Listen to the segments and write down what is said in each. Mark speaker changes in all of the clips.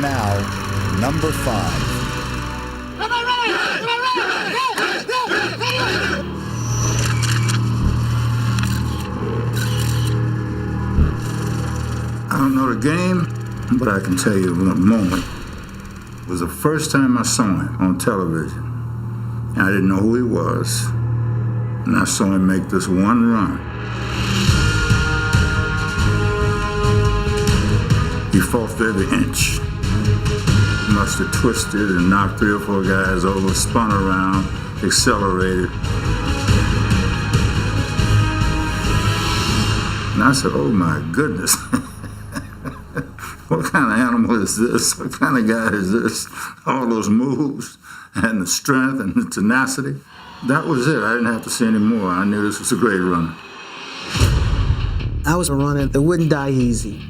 Speaker 1: Now, number 5.
Speaker 2: I don't know the game, but I can tell you one moment. It was the first time I saw him on television. And I didn't know who he was. And I saw him make this one run. He fought for every inch. He must have twisted and knocked 3 or 4 guys over, spun around, accelerated. And I said, oh my goodness. What kind of animal is this? What kind of guy is this? All those moves and the strength and the tenacity. That was it. I didn't have to see any more. I knew this was a great runner.
Speaker 3: I was a runner that wouldn't die easy.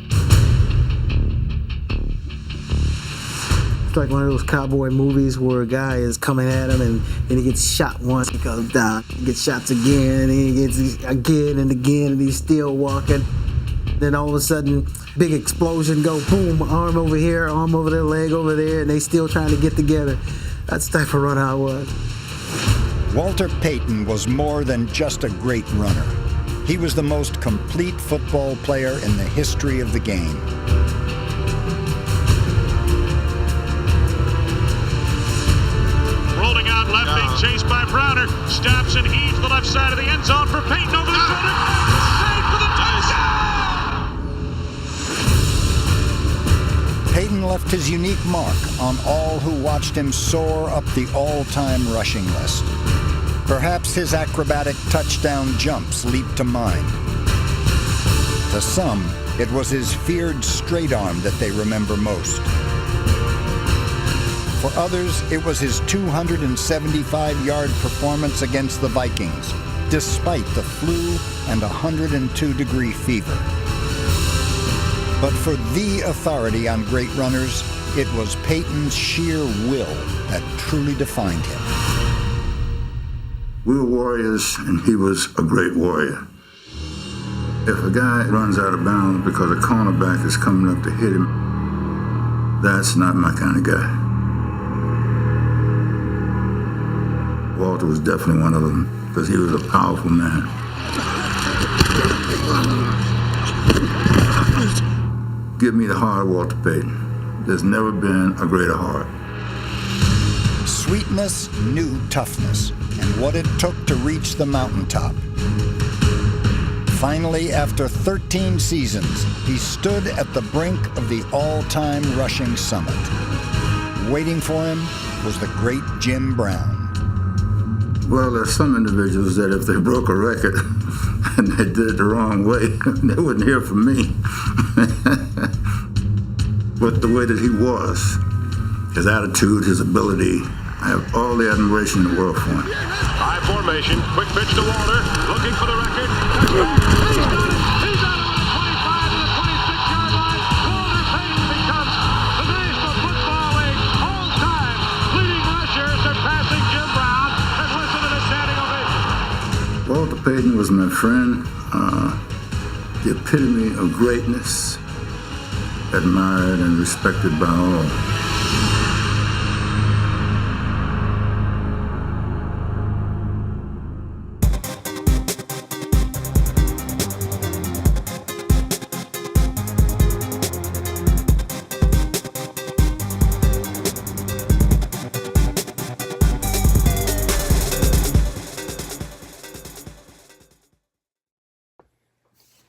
Speaker 3: It's like one of those cowboy movies where a guy is coming at him and he gets shot once, he goes down. He gets shots again, and he gets again and again, and he's still walking. Then all of a sudden, big explosion, go boom, arm over here, arm over there, leg over there, and they still trying to get together. That's the type of runner I was.
Speaker 1: Walter Payton was more than just a great runner. He was the most complete football player in the history of the game.
Speaker 4: Rolling out left, being chased by Browner. Stops and heaves the left side of the end zone for Payton over the shoulder. Save for the touchdown!
Speaker 1: Payton left his unique mark on all who watched him soar up the all-time rushing list. Perhaps his acrobatic touchdown jumps leaped to mind. To some, it was his feared straight arm that they remember most. For others, it was his 275-yard performance against the Vikings, despite the flu and 102-degree fever. But for the authority on great runners, it was Payton's sheer will that truly defined him.
Speaker 2: We were warriors, and he was a great warrior. If a guy runs out of bounds because a cornerback is coming up to hit him, that's not my kind of guy. Walter was definitely one of them, because he was a powerful man. Give me the heart of Walter Payton. There's never been a greater heart.
Speaker 1: Sweetness knew toughness and what it took to reach the mountaintop. Finally, after 13 seasons, he stood at the brink of the all-time rushing summit. Waiting for him was the great Jim Brown.
Speaker 2: Well, there's some individuals that if they broke a record and they did it the wrong way, they wouldn't hear from me. But the way that he was, his attitude, his ability, I have all the admiration in the world for him.
Speaker 4: High formation, quick pitch to Walter, looking for the record. He's got it! He's out of the 25 to the 26-yard line. Walter Payton becomes the National Football League all-time leading rusher, surpassing Jim Brown. And listen to the standing ovation.
Speaker 2: Walter Payton was my friend, the epitome of greatness, admired and respected by all.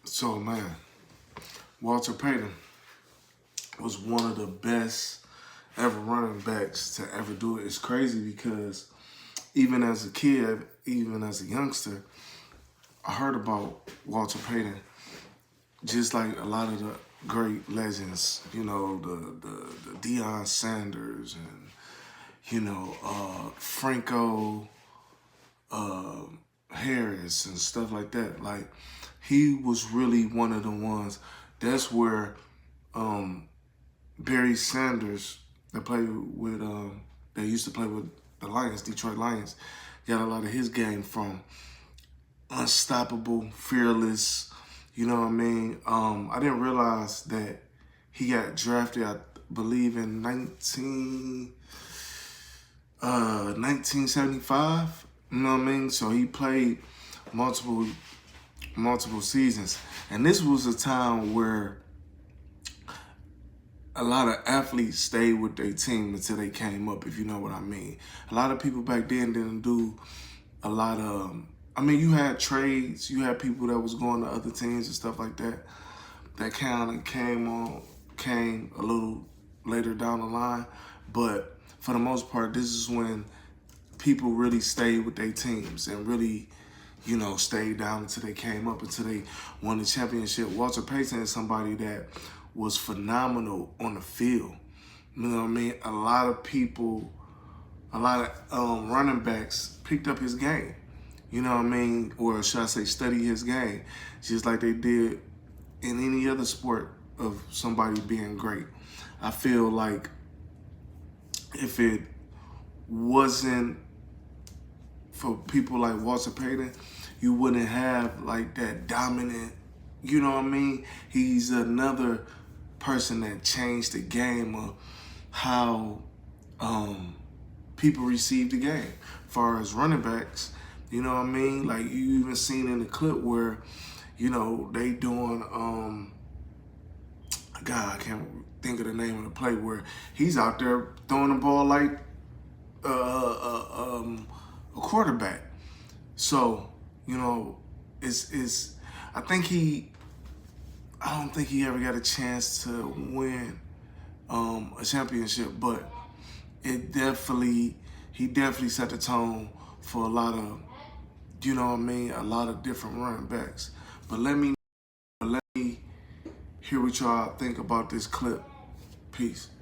Speaker 5: So, man, Walter Payton was one of the best ever running backs to ever do it. It's crazy because even as a kid, even as a youngster, I heard about Walter Payton just like a lot of the great legends, you know, the Deion Sanders and, you know, Franco Harris and stuff like that. Like, he was really one of the ones. That's where Barry Sanders, that played with, that used to play with the Lions, Detroit Lions, got a lot of his game from. Unstoppable, fearless, you know what I mean? I didn't realize that he got drafted. believe in 1975. You know what I mean? So he played multiple seasons. And this was a time where a lot of athletes stayed with their team until they came up, if you know what I mean. A lot of people back then didn't do a lot of, you had trades, you had people that was going to other teams and stuff like that, that kind of came a little later down the line. But for the most part, this is when people really stayed with their teams and really, stayed down until they came up, until they won the championship. Walter Payton is somebody that was phenomenal on the field. You know what I mean? A lot of running backs picked up his game. You know what I mean? Or should I say study his game, just like they did in any other sport of somebody being great. I feel like if it wasn't for people like Walter Payton, you wouldn't have like that dominant, you know what I mean? He's another person that changed the game of how people receive the game. As far as running backs, you know what I mean? Like you even seen in the clip where, they doing, God, I can't think of the name of the play, where he's out there throwing the ball like a quarterback. So, I don't think he ever got a chance to win a championship, but he definitely set the tone for a lot of, a lot of different running backs. But let me hear what y'all think about this clip. Peace.